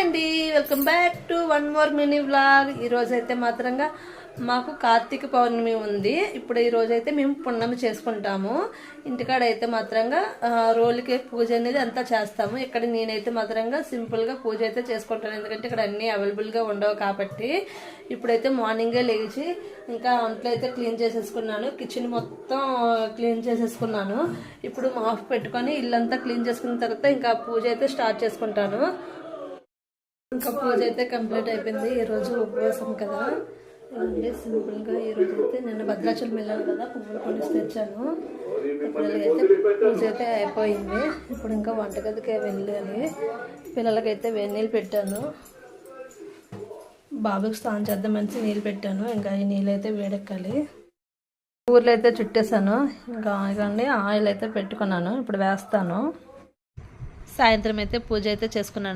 అండి, welcome back to one more mini vlog. ఈరోజు అయితే మాత్రంగా మాకు కార్తీక పౌర్ణమి ఉంది. ఇప్పుడు ఈ రోజు అయితే మేము పున్నమి చేసుకుంటాము. ఇంటికాడ అయితే మాత్రంగా రోలుకి పూజ అనేది అంతా చేస్తాము. ఇక్కడ నేనైతే మాత్రంగా సింపుల్గా పూజ అయితే చేసుకుంటాను, ఎందుకంటే ఇక్కడ అన్నీ అవైలబుల్గా ఉండవు కాబట్టి. ఇప్పుడైతే మార్నింగే లేచి ఇంకా వంటలు అయితే క్లీన్ చేసేసుకున్నాను. కిచెన్ మొత్తం క్లీన్ చేసేసుకున్నాను. ఇప్పుడు మాఫ్ పెట్టుకొని ఇల్లంతా క్లీన్ చేసుకున్న తర్వాత ఇంకా పూజ అయితే స్టార్ట్ చేసుకుంటాను. ఇంకా పూజ అయితే కంప్లీట్ అయిపోయింది. ఈరోజు ఉపవాసం కదా, సింపుల్గా ఈరోజు అయితే నేను భద్రాచలం వెళ్ళాను కదా, పువ్వులు కొనిసి తెచ్చాను. పిల్లలకైతే పూజ అయితే అయిపోయింది. ఇప్పుడు ఇంకా వంటగదికి వెళ్ళాలి. పిల్లలకైతే వేడి నీళ్ళు పెట్టాను, బాబుకి స్నానం చేద్దామని నీళ్ళు పెట్టాను. ఇంకా ఈ నీళ్ళు అయితే వేడెక్కాలి. ఊర్లో అయితే చుట్టేసాను. ఇంకా ఇవ్వండి ఆయిల్ అయితే పెట్టుకున్నాను, ఇప్పుడు వేస్తాను. సాయంత్రం అయితే పూజ అయితే చేసుకున్నాను.